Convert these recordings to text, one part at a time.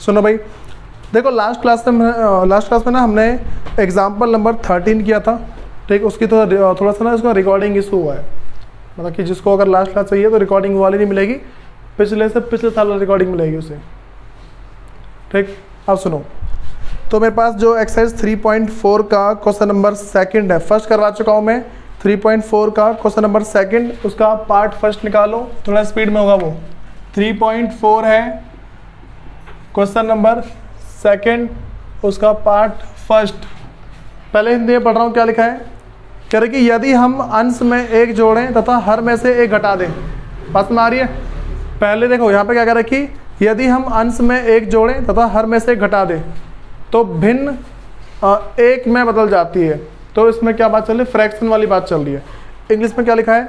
सुनो भाई, देखो लास्ट क्लास में ना हमने एग्जाम्पल नंबर 13 किया था, ठीक। उसकी तो थोड़ा सा ना इसका रिकॉर्डिंग इशू हुआ है, मतलब कि जिसको अगर लास्ट क्लास चाहिए तो रिकॉर्डिंग वाली नहीं मिलेगी, पिछले साल वाली रिकॉर्डिंग मिलेगी उसे, ठीक। अब सुनो, तो मेरे पास जो एक्सरसाइज 3.4 का क्वेश्चन नंबर सेकंड है, फर्स्ट करवा चुका हूँ मैं। 3.4 का क्वेश्चन नंबर सेकंड, उसका पार्ट फर्स्ट निकालो, थोड़ा स्पीड में होगा वो। 3.4 है क्वेश्चन नंबर सेकंड, उसका पार्ट फर्स्ट। पहले हिंदी में पढ़ रहा हूँ, क्या लिखा है, कह रहे कि यदि हम अंश में एक जोड़ें तथा हर में से एक घटा दें। बात में आ रही है? पहले देखो यहाँ पे क्या कह रहा है कि यदि हम अंश में एक जोड़ें तथा हर में से एक घटा दें तो भिन्न एक में बदल जाती है। तो इसमें क्या बात चल रही है, फ्रैक्शन वाली बात चल रही है। इंग्लिश में क्या लिखा है,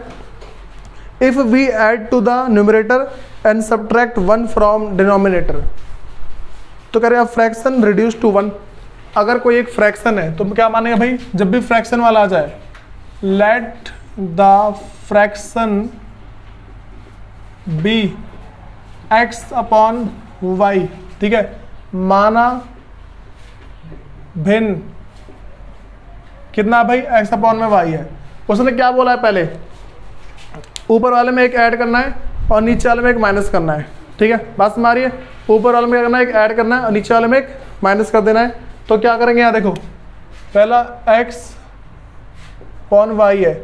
if we add to the numerator and subtract 1 from denominator. तो कह रहे हैं फ्रैक्शन रिड्यूस टू 1। अगर कोई एक फ्रैक्शन है तो क्या मानेगा भाई, जब भी फ्रैक्शन वाला आ जाए, let the fraction be x upon y, ठीक है, माना भिन्न कितना भाई, x अपॉन में y है। उसने क्या बोला है, पहले ऊपर वाले में एक ऐड करना है और नीचे वाले में एक माइनस करना है, ठीक है। बात समझ आ रही है? ऊपर वाले में क्या करना है, एक ऐड करना है और नीचे वाले में एक माइनस कर देना है। तो क्या करेंगे, यहाँ देखो, पहला x अपॉन y है,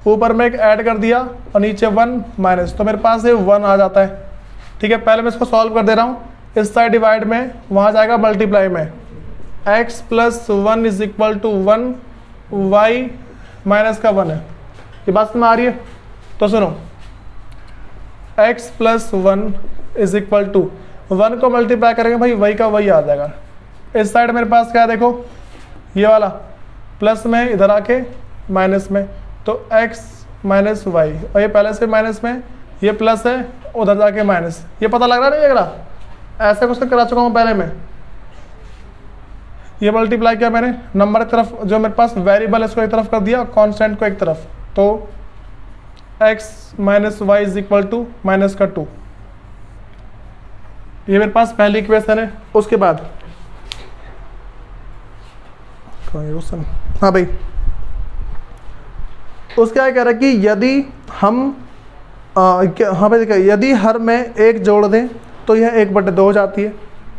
ऊपर में एक ऐड कर दिया और नीचे 1 माइनस, तो मेरे पास ये 1 आ जाता है, ठीक है। पहले मैं इसको सॉल्व कर दे रहा हूँ, इस साइड डिवाइड में, वहाँ जाएगा मल्टीप्लाई में, x plus 1 is equal to 1, y minus का 1 है। ये बात समझ में आ रही है? तो सुनो, x plus 1 is equal to 1 को मल्टीप्लाई करेंगे भाई, y का वही आ जाएगा। इस साइड मेरे पास क्या है, देखो ये वाला प्लस में, इधर आके माइनस में, तो x माइनस वाई, और ये पहले से माइनस में, ये प्लस है, उधर जाके माइनस। ये पता लग रहा नहीं लग रहा? ऐसे क्वेश्चन करा चुका हूँ पहले में। ये मल्टीप्लाई किया मैंने, नंबर की तरफ जो मेरे पास वेरिएबल है उसको एक तरफ कर दिया, कांस्टेंट को एक तरफ, तो x minus y is equal to minus का 2। ये मेरे पास पहली इक्वेशन है। उसके बाद हाँ भाई, उसका क्या कह रहा है कि यदि हम हाँ भाई देखिए, यदि हर में एक जोड़ दें तो यह 1/2 हो जाती है।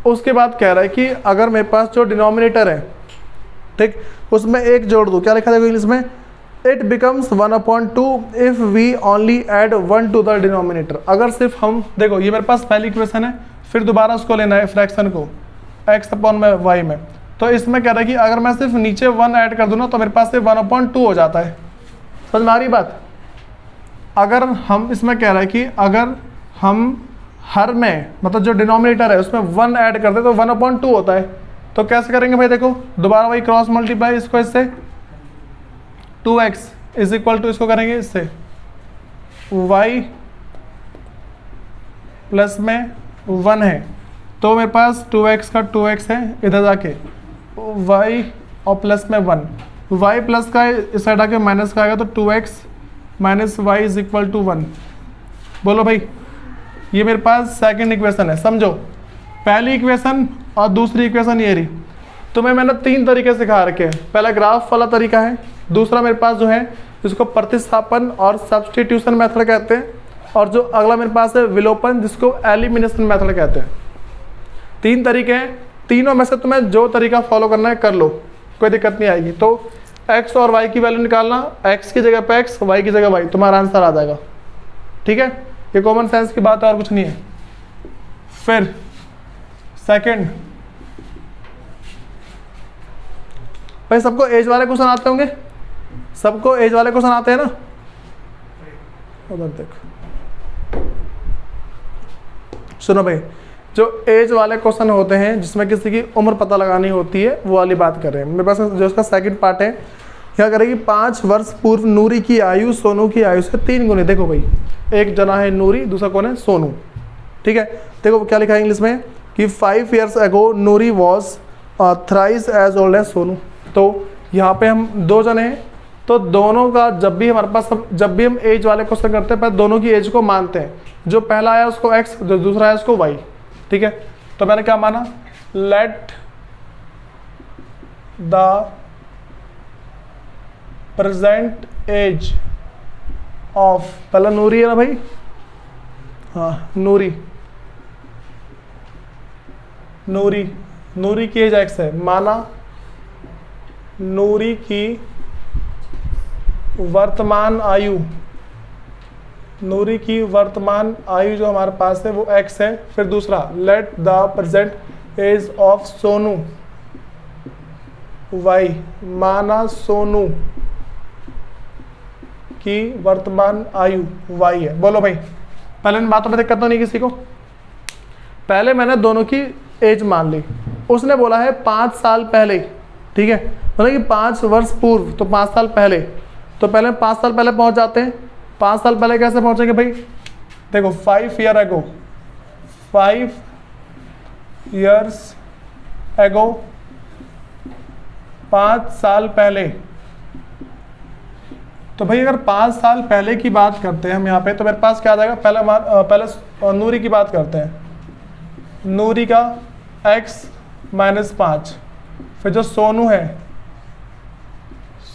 उसके बाद कह रहा है कि अगर मेरे पास जो डिनोमिनेटर है, ठीक, उसमें एक जोड़ दूँ, क्या लिखा देखो इंग्लिश में, it becomes 1/2 if we only add 1 to the denominator. अगर सिर्फ हम, देखो ये मेरे पास पहली इक्वेशन है, फिर दोबारा उसको लेना है फ्रैक्शन को x अपॉन में y में, तो इसमें कह रहा है कि अगर मैं सिर्फ नीचे 1 ऐड कर दूँ ना तो मेरे पास से 1/2 हो जाता है। समझ में आ रही बात? अगर हम, इसमें कह रहा है कि अगर हम हर में, मतलब जो डिनोमिनेटर है उसमें 1 ऐड करते तो 1/2 होता है। तो कैसे करेंगे भाई, देखो दोबारा वही क्रॉस मल्टीप्लाई, इसको इससे 2x इज इक्वल टू, इसको करेंगे इससे y प्लस में 1 है, तो मेरे पास 2x का 2x है, इधर जाके y और प्लस में 1, y प्लस का इस साइड आके माइनस का आएगा, तो 2x minus y is equal to 1। बोलो भाई, ये मेरे पास सेकंड इक्वेशन है। समझो, पहली इक्वेशन और दूसरी इक्वेशन ये रही। तुम्हें मैंने 3 तरीके सिखा रखे हैं। पहला ग्राफ वाला तरीका है, दूसरा मेरे पास जो है जिसको प्रतिस्थापन और सब्सटीट्यूशन मेथड कहते हैं, और जो अगला मेरे पास है विलोपन, जिसको एलिमिनेशन मेथड कहते हैं। 3 तरीके हैं, तीनों में से तुम्हें जो तरीका फॉलो करना है कर लो, कोई दिक्कत नहीं आएगी। तो x और y की वैल्यू निकालना, x की जगह पे x, y की जगह y, तुम्हारा आंसर आ जाएगा। ठीक है, ये कॉमन सेंस की बात है और कुछ नहीं है। फिर सेकंड, भाई सबको एज वाले क्वेश्चन आते होंगे, सबको एज वाले क्वेश्चन आते हैं ना? उधर देख, सुनो भाई, जो एज वाले क्वेश्चन होते हैं जिसमें किसी की उम्र पता लगानी होती है, वो वाली बात कर रहे हैं। मेरे पास जो उसका सेकंड पार्ट है, क्या करेगी, 5 वर्ष पूर्व नूरी की आयु सोनू की आयु से 3 गुनी। देखो भाई, एक जना है नूरी, दूसरा कौन है, सोनू। ठीक है, देखो क्या लिखा है इंग्लिश में कि 5 years ago Noori was thrice as old as Sonu. तो यहाँ पे हम 2 जने हैं, तो दोनों का जब भी हमारे पास, जब भी हम एज वाले क्वेश्चन करते हैं, पहले दोनों की एज को मानते हैं। जो पहला आया उसको x, जो दूसरा आया उसको y। ठीक है, तो मैंने क्या माना, let the present age of, पहला नूरी है ना भाई, हाँ नूरी की एज x है, माना नूरी की वर्तमान आयु, जो हमारे पास है वो x है। फिर दूसरा, let the present age of Sonu y, माना सोनू की वर्तमान आयु y है। बोलो भाई, पहले इन बातों में दिक्कत तो नहीं किसी को? पहले मैंने दोनों की एज मान ली, उसने बोला है 5 साल पहले, ठीक है, मतलब कि 5 वर्ष पूर्व, तो 5 साल पहले, तो पहले 5 साल पहले पहुंच जाते हैं। 5 साल पहले कैसे पहुंचेंगे भाई, देखो 5 ईयर एगो, 5 इयर्स एगो, 5 साल पहले। तो भाई अगर 5 साल पहले की बात करते हैं हम यहाँ पे, तो मेरे पास क्या आ जाएगा, पहले नूरी की बात करते हैं, नूरी का x माइनस 5, फिर जो सोनू है,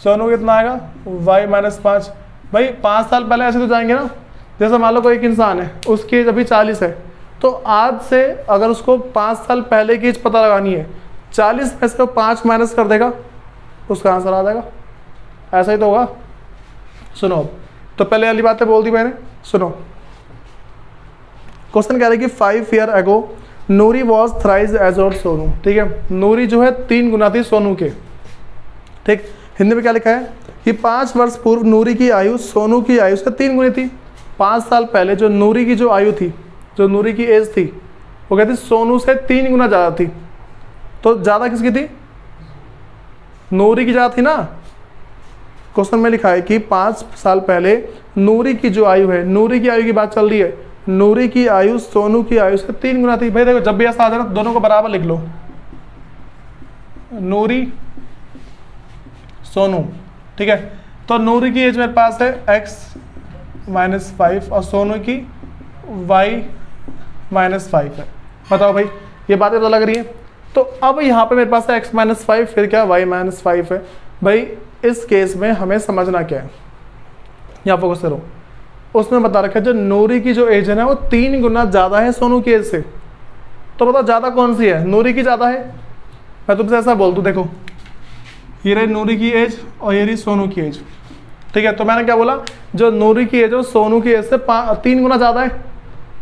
सोनू कितना आएगा, y माइनस 5। भाई 5 साल पहले ऐसे तो जाएंगे ना, जैसे मान लो कोई एक इंसान है, उसकी एज अभी 40 है, तो आज से अगर उसको 5 साल पहले की एज पता लगानी है, 40 में से 5 माइनस कर देगा, उसका आंसर आ जाएगा। ऐसा ही तो होगा। सुनो, तो पहले वाली बातें बोल दी मैंने, सुनो। क्वेश्चन कह रहे कि 5 year ago Noori was thrice as और सोनू, ठीक है, नूरी जो है 3 गुना थी सोनू के, ठीक। हिंदी में क्या लिखा है कि 5 वर्ष पूर्व नूरी की आयु सोनू की आयु से 3 गुनी थी। 5 साल पहले जो नूरी की जो आयु थी, जो नूरी की एज थी, वो कहती सोनू से 3 गुना ज़्यादा थी। तो ज़्यादा किसकी थी, नूरी की ज़्यादा थी ना। क्वेश्चन में लिखा है कि 5 साल पहले नूरी की जो आयु है, नूरी की आयु की बात चल रही है, नूरी की आयु सोनू की आयु से 3 गुना थी। भाई देखो, जब भी ऐसा आ जाए ना, दोनों को बराबर लिख लो, नूरी सोनू, ठीक है। तो नूरी की एज मेरे पास है x माइनस 5 और सोनू की y माइनस 5 है। बताओ भाई, ये बातें तो लग रही है। तो अब यहाँ पे मेरे पास है x माइनस 5, फिर क्या y माइनस 5 है। भाई इस केस में हमें समझना क्या है, यहाँ फोकस करो। उसमें बता रखा है जो नूरी की जो एज है ना, वो 3 गुना ज़्यादा है सोनू की एज से। तो बताओ ज़्यादा कौन सी है, नूरी की ज़्यादा है। मैं तुमसे ऐसा बोल दूँ, देखो ये रही नूरी की एज और ये रही सोनू की एज, ठीक है। तो मैंने क्या बोला, जो नूरी की एज है वो सोनू की एज से 3 गुना ज़्यादा है।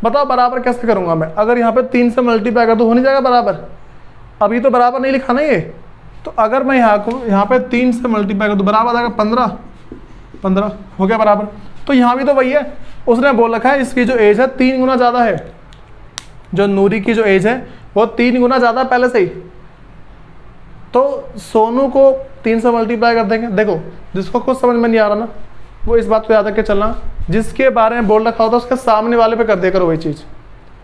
बताओ बराबर कैसे करूँगा मैं, अगर यहाँ पे 3 से मल्टीप्लाई कर तो हो नहीं जाएगा बराबर। अभी तो बराबर नहीं लिखा ना ये, तो अगर मैं यहाँ पे 3 से मल्टीप्लाई कर तो बराबर आ जाएगा 15 हो गया बराबर। तो यहाँ भी तो वही है, उसने बोल रखा है इसकी जो एज है 3 गुना ज़्यादा है, जो नूरी की जो एज है वो 3 गुना ज़्यादा पहले से ही। तो सोनू को 3 से मल्टीप्लाई कर देंगे। देखो जिसको कुछ समझ में नहीं आ रहा ना, वो इस बात को याद रख के चलना, जिसके बारे में बोल रखा होता है उसके सामने वाले पे कर दिया करो वही चीज़।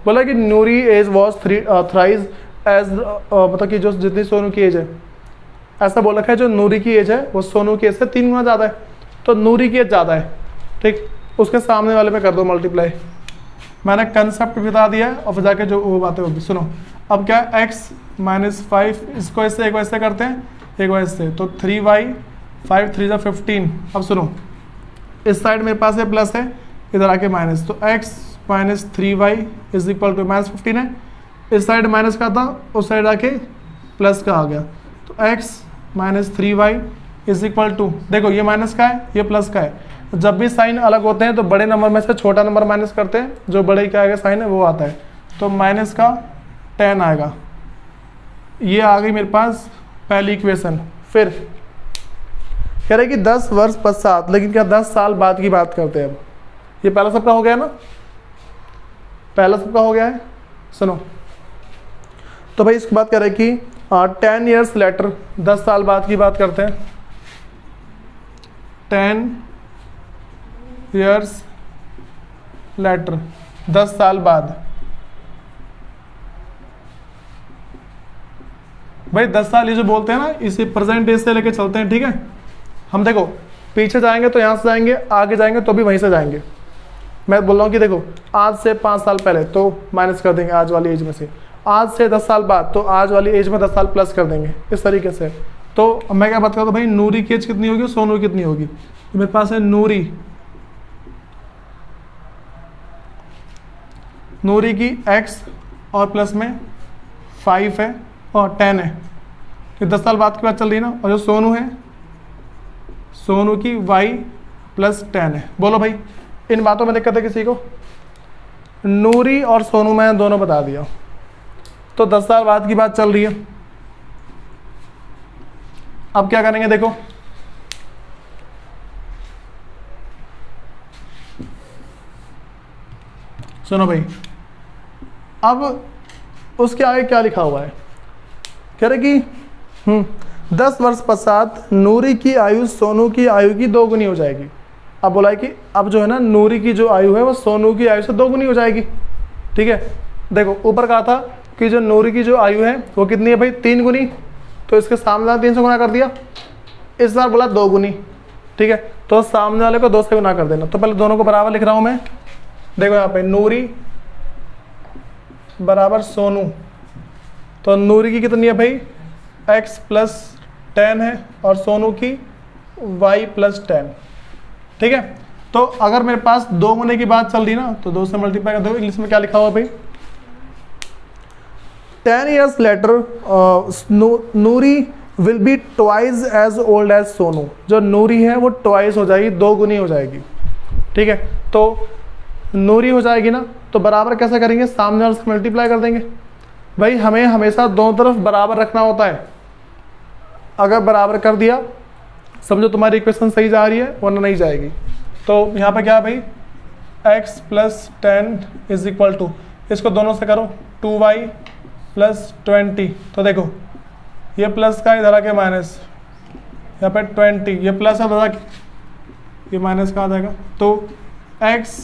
बोला कि नूरी एज वॉज थ्राइज एज, मतलब कि जो जितनी सोनू की एज है, ऐसा बोल रखा है जो नूरी की एज है वो सोनू की एज से 3 गुना ज़्यादा है। तो नूरी की एज ज़्यादा है, ठीक, उसके सामने वाले पे कर दो मल्टीप्लाई। मैंने कंसेप्ट बता दिया और फिर जाके जो वो बातें होगी सुनो। अब क्या है, x माइनस 5, इसको ऐसे एक वैसे करते हैं, एक वैसे, तो 3y 5 3 जा 15। अब सुनो, इस साइड मेरे पास है प्लस है, इधर आके माइनस, तो x minus 3y is equal to minus 15 है। इस साइड माइनस का था, उस साइड आके प्लस का आ गया, तो x minus 3y is equal to, देखो ये माइनस का है, ये प्लस का है। जब भी साइन अलग होते हैं तो बड़े नंबर में से छोटा नंबर माइनस करते हैं, जो बड़े का आएगा साइन है वो आता है, तो माइनस का 10 आएगा। ये आ गई मेरे पास पहली इक्वेशन। फिर कह रहे कि 10 वर्ष पश्चात, लेकिन क्या 10 साल बाद की बात करते हैं। अब ये पहला सबका हो गया ना, पहला सबका हो गया है। सुनो, तो भाई इसके बाद कह रहे कि 10 ईयर्स लेटर, 10 साल बाद की बात करते हैं। 10 ईयर्स लेटर, 10 साल बाद। भाई 10 साल ये जो बोलते हैं ना, इसे प्रेजेंट डेज से लेके चलते हैं, ठीक है। हम देखो पीछे जाएंगे तो यहाँ से जाएंगे, आगे जाएंगे तो भी वहीं से जाएंगे। मैं बोल रहा हूँ कि देखो आज से 5 साल पहले, तो माइनस कर देंगे आज वाली एज में से, आज से 10 साल बाद, तो आज वाली एज में 10 साल प्लस कर देंगे इस तरीके से। तो मैं क्या बात करता हूँ भाई, नूरी की एज कितनी होगी, सोनू कितनी होगी। तो मेरे पास है नूरी की x और प्लस में 5 है और 10 है, तो 10 साल बाद की बात चल रही है ना। और जो सोनू है, सोनू की y प्लस 10 है। बोलो भाई इन बातों में दिक्कत है किसी को? नूरी और सोनू मैं दोनों बता दिया, तो 10 साल बाद की बात चल रही है। अब क्या करेंगे देखो, सुनो भाई, अब उसके आगे क्या लिखा हुआ है, कह रहे कि 10 वर्ष पश्चात नूरी की आयु सोनू की आयु की 2 गुनी हो जाएगी। अब बोला है कि अब जो है ना, नूरी की जो आयु है वो सोनू की आयु से 2 गुनी हो जाएगी। ठीक है, देखो ऊपर कहा था कि जो नूरी की जो आयु है वो कितनी है भाई, 3 गुनी, तो इसके सामने वाला 3 से गुना कर दिया, इस बार बोला 2 गुनी। ठीक है, तो सामने वाले को 2 से गुना कर देना। तो पहले दोनों को बराबर लिख रहा हूं मैं, देखो यहाँ पे नूरी बराबर सोनू, तो नूरी की कितनी है भाई, x प्लस 10 है और सोनू की y प्लस 10। ठीक है, तो अगर मेरे पास 2 गुने की बात चल रही ना, तो 2 से मल्टीप्लाई कर दो। इंग्लिश में क्या लिखा हुआ भाई, 10 years later Noori will be twice as old as Sonu. जो नूरी है वो ट्वाइस हो जाएगी, 2 गुनी हो जाएगी। ठीक है, तो नूरी हो जाएगी ना, तो बराबर कैसे करेंगे, सामने वाले से मल्टीप्लाई कर देंगे। भाई हमें हमेशा दोनों तरफ बराबर रखना होता है। अगर बराबर कर दिया समझो तुम्हारी इक्वेशन सही जा रही है, वरना नहीं जाएगी। तो यहाँ पे क्या है भाई, x plus 10 is equal to, इसको दोनों से करो 2y प्लस 20। तो देखो ये प्लस का इधर आके माइनस, यहाँ पे 20, ये प्लस है इधर ये माइनस का आ जाएगा। तो x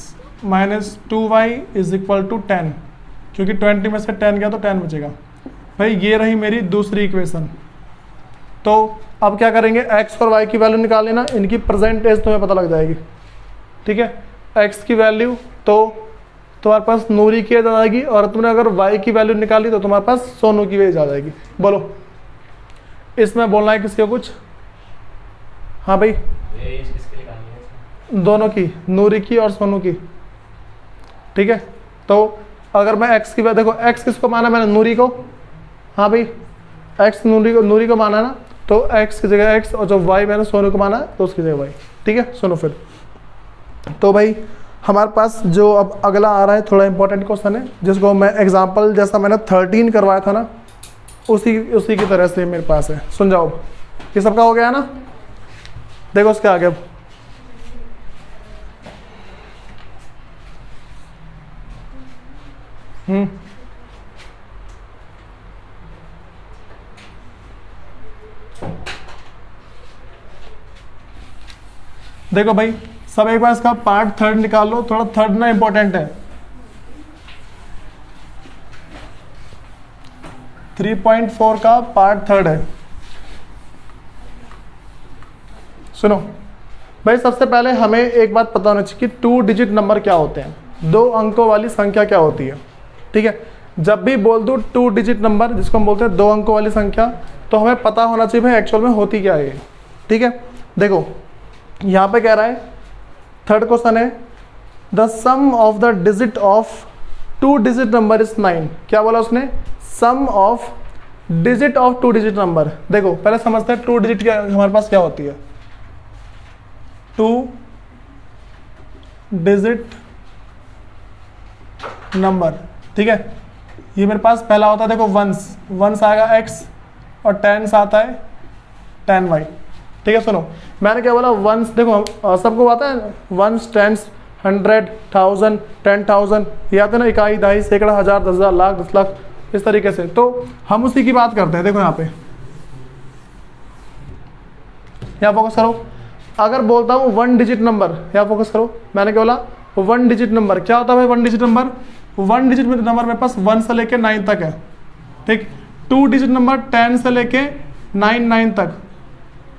minus 2y is equal to 10, क्योंकि 20 में से 10 गया तो 10 बचेगा। भाई ये रही मेरी दूसरी इक्वेशन। तो अब क्या करेंगे, x और y की वैल्यू निकाल लेना, इनकी प्रेजेंट एज तुम्हें पता लग जाएगी। ठीक है, x की वैल्यू तो तुम्हारे पास नूरी की एज आ जाएगी, और तुमने अगर y की वैल्यू निकाली तो तुम्हारे पास सोनू की एज आ जाएगी। बोलो इसमें बोलना है किसी को कुछ? हाँ भाई, दोनों की, नूरी की और सोनू की। ठीक है, तो अगर मैं x की वैल्यू, देखो x किसको माना मैंने, नूरी को। हाँ भाई x नूरी को माना ना, तो x की जगह x, और जो y मैंने सोनू को माना तो उसकी जगह y। ठीक है, सुनो फिर। तो भाई हमारे पास जो अब अगला आ रहा है थोड़ा इंपॉर्टेंट क्वेश्चन है, जिसको मैं एग्जांपल जैसा मैंने 13 करवाया था ना, उसी की तरह से मेरे पास है। सुन जाओ, ये सबका हो गया ना। देखो उसके आगे अब देखो भाई सब एक बार इसका पार्ट 3 निकाल लो, थोड़ा 3 ना इंपॉर्टेंट है। 3.4 का पार्ट 3 है। सुनो भाई, सबसे पहले हमें एक बात पता होना चाहिए कि 2 डिजिट नंबर क्या होते हैं, 2 अंकों वाली संख्या क्या होती है। ठीक है, जब भी बोल दूँ 2 डिजिट नंबर, जिसको हम बोलते हैं 2 अंकों वाली संख्या, तो हमें पता होना चाहिए भाई एक्चुअल में होती क्या है। ठीक है, देखो यहाँ पे कह रहा है, 3rd क्वेश्चन है, the sum of the digit of 2 digit number is 9। क्या बोला उसने, sum of digit of 2 digit number. देखो पहले समझते हैं 2 डिजिट क्या हमारे पास क्या होती है। 2 डिजिट नंबर, ठीक है, ये मेरे पास पहला होता है, देखो वंस आएगा x और 10 आता है 10y। ठीक है, सुनो मैंने क्या बोला, वंस, देखो सबको आता है वंस, टेंस, 100, 1000, 10,000, ये आते हैं ना, इकाई, दहाई, सैकड़ा, हजार, 10,000, लाख, 10 लाख, इस तरीके से। तो हम उसी की बात करते हैं। देखो यहाँ पे, यहाँ फोकस करो। अगर बोलता हूँ 1 डिजिट नंबर, यहाँ फोकस करो, मैंने क्या बोला 1 डिजिट नंबर। क्या होता है भाई 1 डिजिट नंबर? 1 डिजिट नंबर मेरे पास 1 से लेके 9 तक है। ठीक, 2 डिजिट नंबर 10 से लेके 9 तक।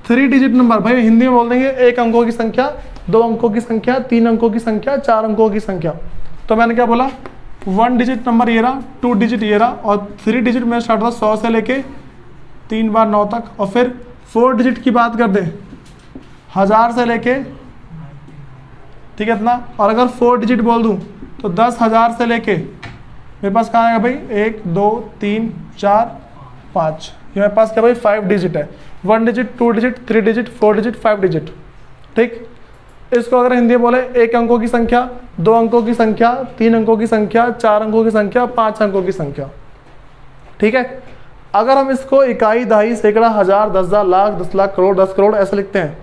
3 डिजिट नंबर भाई हिंदी में बोल देंगे 1 अंकों की संख्या, 2 अंकों की संख्या, 3 अंकों की संख्या, 4 अंकों की संख्या। तो मैंने क्या बोला 1 डिजिट नंबर ये रहा, 2 डिजिट ये रहा, और 3 डिजिट में स्टार्ट होता 100 से लेके 3 बार 9 तक, और फिर 4 डिजिट की बात कर दे 1000 से लेके, ठीक है इतना, और अगर 4 डिजिट बोल दूं तो 10,000 से लेके मेरे पास कहाँ आएगा भाई 1 2 3 4 5, ये मेरे पास क्या भाई 5 डिजिट है। 1 digit, 2 digit, 3 digit, 4 digit, 5 digit, ठीक। इसको अगर हिंदी में बोले 1 अंकों की संख्या, 2 अंकों की संख्या, 3 अंकों की संख्या, 4 अंकों की संख्या, 5 अंकों की संख्या, ठीक है। अगर हम इसको इकाई, दहाई, सैकड़ा, हजार, 10,000, लाख, 10 लाख, करोड़, 10 करोड़ ऐसे लिखते हैं,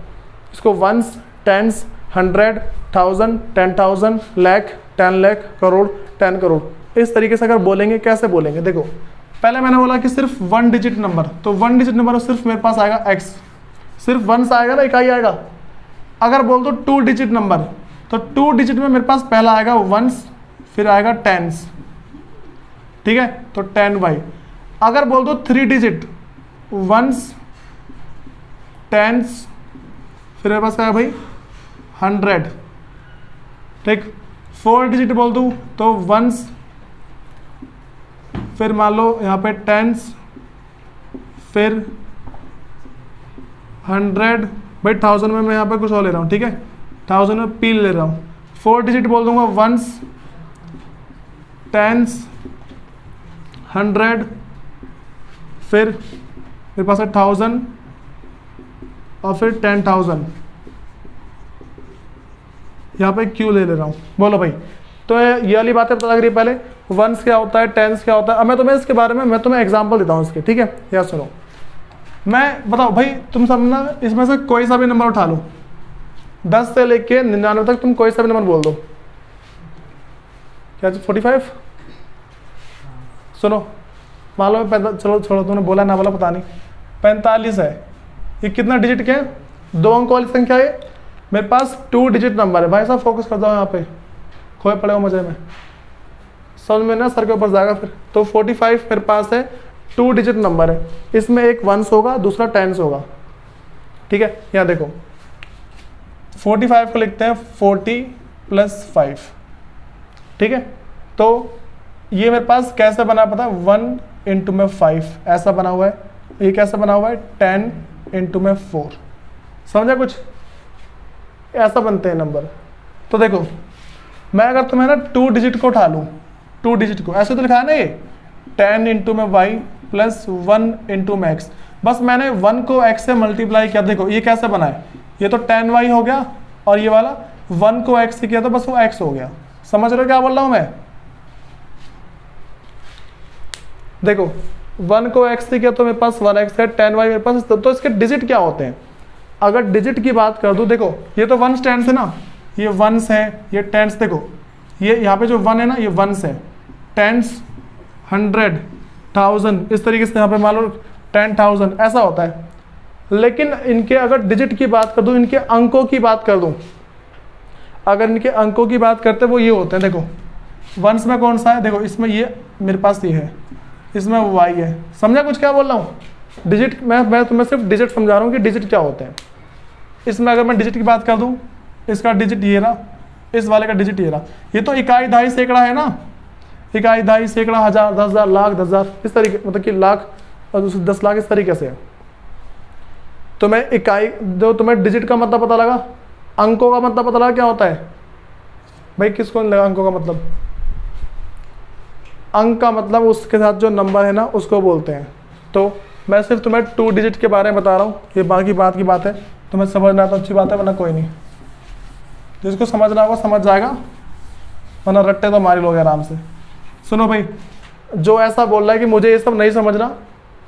इसको वंस, टेंस, 100, 1000, 10,000, लाख, 10 लाख, करोड़, 10 करोड़, इस तरीके से अगर बोलेंगे, कैसे बोलेंगे देखो। पहले मैंने बोला कि सिर्फ 1 डिजिट नंबर, तो 1 डिजिट नंबर सिर्फ मेरे पास आएगा x, सिर्फ वंस आएगा ना, इकाई आएगा। अगर बोल दो 2 डिजिट नंबर, तो 2 डिजिट में मेरे पास पहला आएगा वंस, फिर आएगा टेंस, ठीक है, तो 10 अगर बोल दो 3 डिजिट, वंस, टेंस, फिर मेरे पास आएगा भाई 100, ठीक। 4 डिजिट बोल दूँ तो वंस, फिर मान लो यहाँ पे टेंस, फिर 100, भाई 1000 में मैं यहाँ पे कुछ और ले रहा हूँ, ठीक है, 1000 में पी ले रहा हूँ। 4 डिजिट बोल दूंगा वंस, टेंस, 100, फिर मेरे पास है 1000, और फिर 10,000, यहाँ पे क्यू ले रहा हूँ। बोलो भाई, तो ये वाली बातें पता लग रही है। पहले वंस क्या होता है, टेंस क्या होता है, अब मैं तुम्हें इसके बारे में मैं तुम्हें एग्जांपल देता हूँ इसके, ठीक है। या सुनो, मैं बताओ भाई, तुम सब ना इसमें से कोई सा भी नंबर उठा लो, 10 से लेके 99 तक, तुम कोई सा भी नंबर बोल दो। क्या 45? सुनो, मान लो चलो छोड़ो, तुमने बोला ना बोला पता नहीं, 45 है। ये कितना डिजिट के हैं? 2 अंकों वाली संख्या है। मेरे पास 2 डिजिट नंबर है। भाई साहब फोकस कर जाओ यहाँ पे, खोए पड़े हो मजे में, समझ में ना सर के ऊपर जाएगा फिर। तो 45 मेरे पास है, 2 डिजिट नंबर है, इसमें एक वंस होगा, दूसरा टेंस होगा, ठीक है। यहाँ देखो 45 को लिखते हैं 40 + 5, ठीक है। तो ये मेरे पास कैसे बना पता है, 1 × 5 ऐसा बना हुआ है। ये कैसे बना हुआ है, 10 × 4, समझा कुछ, ऐसा बनते हैं नंबर। तो देखो मैं अगर तुम्हें ना 2 डिजिट को उठा लूँ, 2 डिजिट को ऐसे तो लिखा है ना, ये 10 × y + 1 × x, बस मैंने 1 को x से मल्टीप्लाई किया। देखो ये कैसे बना है, ये तो 10y हो गया, और ये वाला 1 को x से किया तो बस वो x हो गया। समझ रहे हो क्या बोल रहा हूँ मैं? देखो 1 को x से किया तो मेरे पास 1x है, 10y मेरे पास। तो इसके डिजिट क्या होते हैं? अगर डिजिट की बात कर दूं, देखो ये तो वंस टेंस है ना, ये वंस है, ये टेंस। देखो ये यहाँ पे जो 1 है ना, ये वंस है, टेंस 100, 1000, इस तरीके से यहाँ पे मान लो 10,000 ऐसा होता है। लेकिन इनके अगर डिजिट की बात कर दूं, इनके अंकों की बात कर दूं, अगर इनके अंकों की बात करते वो ये होते हैं। देखो वंस में कौन सा है, देखो इसमें ये मेरे पास ये है, इसमें y है। समझा कुछ क्या बोल रहा हूँ? डिजिट मैं तुम्हें सिर्फ डिजिट समझा रहा हूँ कि डिजिट क्या होते हैं। इसमें अगर मैं डिजिट की बात कर दूं, इसका डिजिट ये रहा, इस वाले का डिजिट ये रहा। ये तो इकाई, दहाई, सैकड़ा है ना, इकाई, दहाई, सैकड़ा, हजार, 10,000, लाख, 10,000, इस तरीके, मतलब कि लाख और 10 लाख, इस तरीके से है। तो मैं इकाई जो तुम्हें डिजिट का मतलब पता लगा, अंकों का मतलब पता लगा क्या होता है भाई? किसको नहीं लगा अंकों का मतलब? अंक का मतलब उसके साथ जो नंबर है ना उसको बोलते हैं। तो मैं सिर्फ तुम्हें 2 डिजिट के बारे में बता रहा हूँ, ये बाकी बात की बात है। तुम्हें समझना तो अच्छी बात है, वरना कोई नहीं, जिसको समझना होगा समझ जाएगा, वरना रट्टे तो मारी लोगे आराम से। सुनो भाई, जो ऐसा बोल रहा है कि मुझे ये सब नहीं समझना,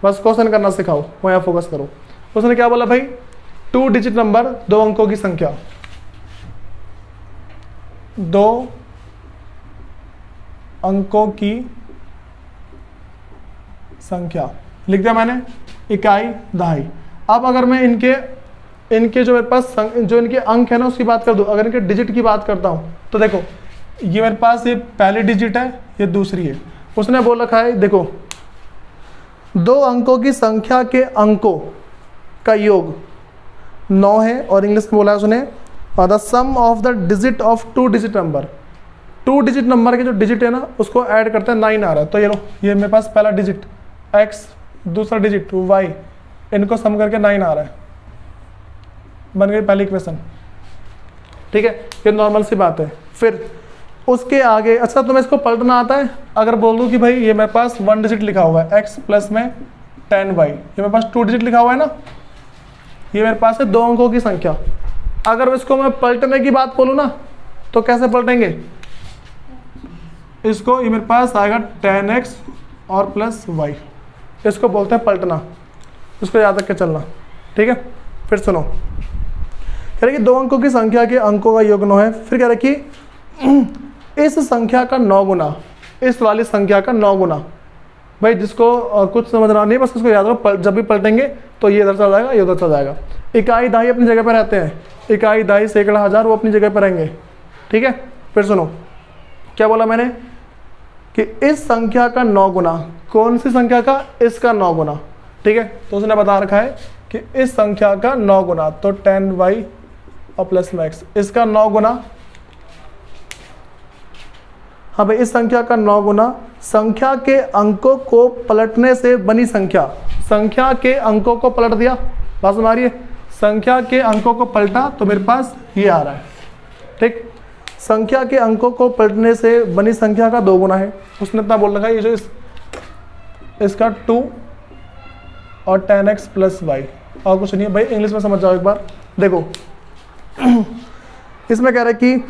बस क्वेश्चन करना सिखाओ, वो यहाँ फोकस करो। उसने क्या बोला भाई? 2 डिजिट नंबर, 2 अंकों की संख्या, 2 अंकों की संख्या लिख दिया मैंने, इकाई, दहाई। अब अगर मैं इनके जो मेरे पास जो इनके अंक है ना उसकी बात कर दूं, अगर इनके डिजिट की बात करता हूं, तो देखो ये मेरे पास ये पहली डिजिट है, ये दूसरी है। उसने बोल रखा है, देखो 2 अंकों की संख्या के अंकों का योग 9 है, और इंग्लिश में बोला है उसने, the sum of the digit of 2 digit number, 2 digit number के जो डिजिट है ना उसको ऐड करते हैं, 9 आ रहा है, तो ये लो, ये मेरे पास पहला डिजिट x, दूसरा डिजिट y, इनको सम करके 9 आ रहा है, बन गई पहली इक्वेशन। ठीक है, ये नॉर्मल सी बात है। फिर उसके आगे, अच्छा तुम्हें इसको पलटना आता है? अगर बोल दूं कि भाई ये मेरे पास 1 डिजिट लिखा हुआ है x प्लस में 10y, ये मेरे पास 2 डिजिट लिखा हुआ है ना, ये मेरे पास है 2 अंकों की संख्या। अगर इसको मैं पलटने की बात बोलूँ ना तो कैसे पलटेंगे इसको? ये मेरे पास आएगा 10x और प्लस y, इसको बोलते हैं पलटना, इसको याद रख के चलना। ठीक है, फिर सुनो, कह रहे कि 2 अंकों की संख्या के अंकों का योग 9 है। फिर कह रहे कि इस संख्या का 9 गुना, इस वाली संख्या का 9 गुना। भाई जिसको कुछ समझना नहीं, बस इसको याद रखो, जब भी पलटेंगे तो ये इधर चला जाएगा, ये उधर चला जाएगा। इकाई दहाई अपनी जगह पर रहते हैं, इकाई दहाई सैकड़ा हज़ार वो अपनी जगह पर रहेंगे। ठीक है, फिर सुनो क्या बोला मैंने कि इस संख्या का 9 गुना, कौन सी संख्या का? इसका 9 गुना। ठीक है, तो उसने बता रखा है कि इस संख्या का 9 गुना, तो 10y और प्लस में x, इसका 9 गुना। हाँ भाई, इस संख्या का 9 गुना संख्या के अंकों को पलटने से बनी संख्या, संख्या के अंकों को पलट दिया, बात समझ आ रही है? संख्या के अंकों को पलटा तो मेरे पास ये आ रहा है। ठीक, संख्या के अंकों को पलटने से बनी संख्या का 2 गुना है, उसने इतना बोल रखा है। ये जो इसका 2 और 10x प्लस y, और कुछ नहीं है भाई, इंग्लिश में समझ जाओ एक बार। देखो इसमें कह रहा है कि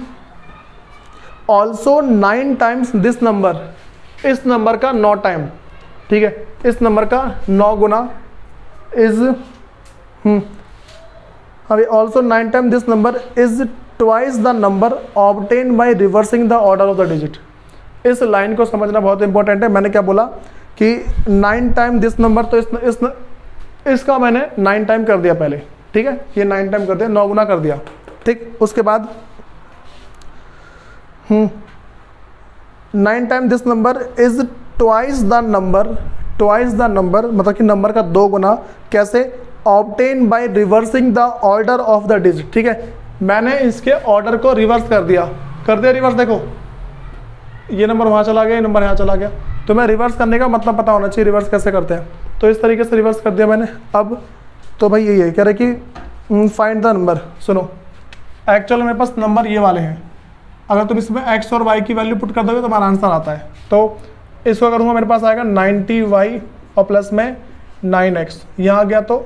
ऑल्सो 9 टाइम्स दिस नंबर, इस नंबर का 9 टाइम। ठीक है, इस नंबर का 9 गुना इज अभी also 9 time this number is twice the number obtain by reversing the order of the digit. इस लाइन को समझना बहुत इंपॉर्टेंट है। मैंने क्या बोला कि 9 टाइम दिस नंबर, तो इसका मैंने 9 टाइम कर दिया पहले। ठीक है, ये 9 टाइम कर दिया, 9 गुना कर दिया। ठीक, उसके बाद 9 time this number is twice the number, twice the number मतलब कि नंबर का 2 गुना। कैसे? Obtain by reversing the order of the digit. ठीक है, मैंने इसके ऑर्डर को रिवर्स कर दिया रिवर्स। देखो ये नंबर वहाँ चला गया, ये नंबर यहाँ चला गया, तो मैं रिवर्स करने का मतलब पता होना चाहिए रिवर्स कैसे करते हैं, तो इस तरीके से रिवर्स कर दिया मैंने। अब तो भाई यही है, कह रहे कि फाइंड द नंबर। सुनो, एक्चुअल मेरे पास नंबर ये वाले हैं, अगर तुम इसमें x और y की वैल्यू पुट कर दोगे तो हमारा आंसर आता है। तो इसको करूँगा, मेरे पास आएगा 90y और प्लस में 9x, यहाँ गया तो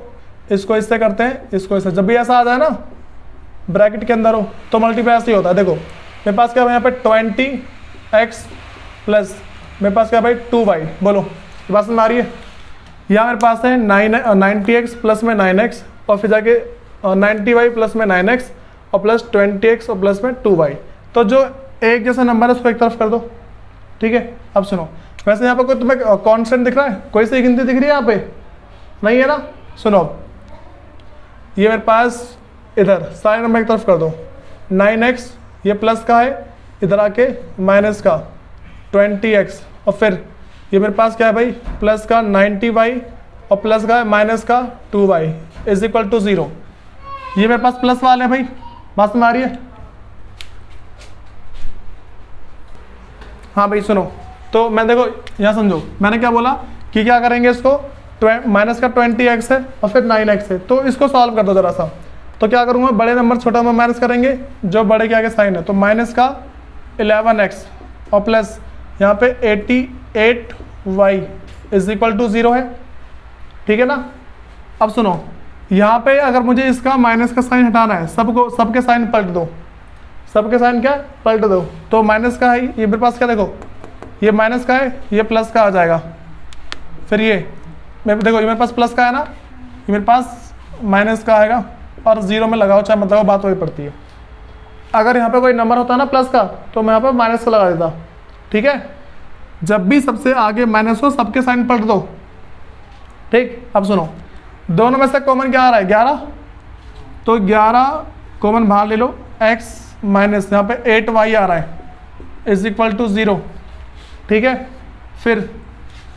इसको इससे करते हैं, इसको इससे। जब भी ऐसा आ जाए ना ब्रैकेट के अंदर हो तो मल्टीप्लाई ऐसे ही होता है। देखो मेरे पास क्या है यहाँ पे 20x प्लस मेरे पास क्या भाई 2y, बोलो ये बात समझ आ रही है? यहाँ मेरे पास है 90x प्लस में 9x और फिर जाके 90y प्लस में 9x और प्लस 20x और प्लस में 2y। तो जो एक जैसा नंबर है उसको एक तरफ कर दो। ठीक है, अब सुनो, वैसे यहाँ पर कोई तुम्हें कांस्टेंट दिख रहा है? कोई सी गिनती दिख रही है यहाँ पे? नहीं है ना? सुनो, ये मेरे पास इधर सारे नंबर एक तरफ कर दो। 9x ये प्लस का है, इधर आके माइनस का 20x और फिर ये मेरे पास क्या है भाई प्लस का 90y और प्लस का है माइनस का 2y इज इक्वल टू 0। ये मेरे पास प्लस वाले हैं भाई, बात समझ आ रही है? हाँ भाई सुनो, तो मैं देखो यहाँ समझो, मैंने क्या बोला कि क्या करेंगे इसको, माइनस का 20x है और फिर 9x है, तो इसको सॉल्व कर दो जरा सा। तो क्या करूँगा, बड़े नंबर छोटा नंबर माइनस करेंगे, जो बड़े के आगे साइन है, तो माइनस का 11x और प्लस यहाँ पे 88y इज इक्वल टू 0 है। ठीक है ना? अब सुनो, यहाँ पे अगर मुझे इसका माइनस का साइन हटाना है, सबके साइन पलट दो, सबके साइन क्या पलट दो। तो माइनस का है, ये मेरे पास क्या देखो, ये माइनस का है, ये प्लस का आ जाएगा। फिर ये देखो, ये मेरे पास प्लस का है ना, ये मेरे पास माइनस का आएगा, और 0 में लगाओ चाहे मतलब बात वही पड़ती है। अगर यहाँ पे कोई नंबर होता है ना प्लस का, तो मैं यहाँ पे माइनस का लगा देता। ठीक है, जब भी सबसे आगे माइनस हो सबके साइन पलट दो। ठीक, अब सुनो, दोनों में से कॉमन क्या आ रहा है 11, तो 11 कॉमन बाहर ले लो, x माइनस यहाँ पे 8y आ रहा है इज इक्वल टू 0। ठीक है, फिर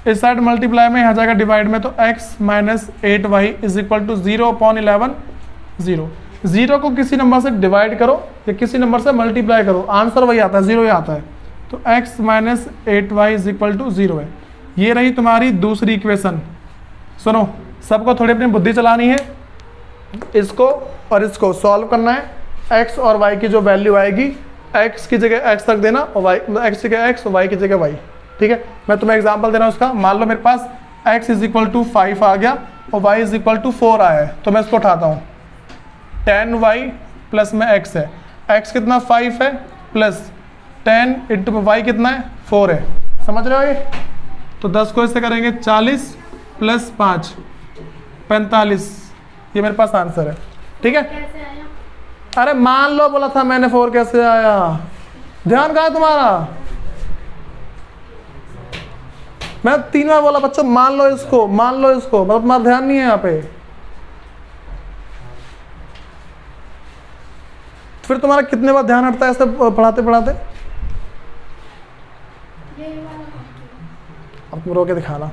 इस साइड मल्टीप्लाई में यहाँ जाएगा डिवाइड में, तो x minus 8y is equal to 0/11 0। 0 को किसी नंबर से डिवाइड करो या किसी नंबर से मल्टीप्लाई करो, आंसर वही आता है, 0 ही आता है। तो x minus 8y is equal to 0 है। ये रही तुम्हारी दूसरी इक्वेशन। सुनो, सबको थोड़ी अपनी बुद्धि चलानी है, इसको और इसको सॉल्व करना है। x और y की जो वैल्यू आएगी, x की जगह x रख देना और y, x की जगह x और y की जगह y। ठीक है, मैं तुम्हें एग्जांपल दे रहा हूँ उसका। मान लो मेरे पास x इज इक्वल टू 5 आ गया और y इज इक्वल टू 4 आया है, तो मैं इसको उठाता हूँ। 10y प्लस में x है, x कितना 5 है प्लस 10 इंटू वाई कितना है 4 है। समझ रहे हो ये? तो 10 को इससे करेंगे 40 प्लस 5 45, ये मेरे पास आंसर है। ठीक है, कैसे आया? अरे मान लो बोला था मैंने 4 कैसे आया, ध्यान कहाँ है तुम्हारा? मैं 3 बार बोला बच्चों मान लो इसको, मान लो इसको, मतलब तुम्हारा ध्यान नहीं है यहाँ पे। फिर तुम्हारा कितने बार ध्यान हटता है ऐसे पढ़ाते पढ़ाते? अब तुम रो के दिखाना।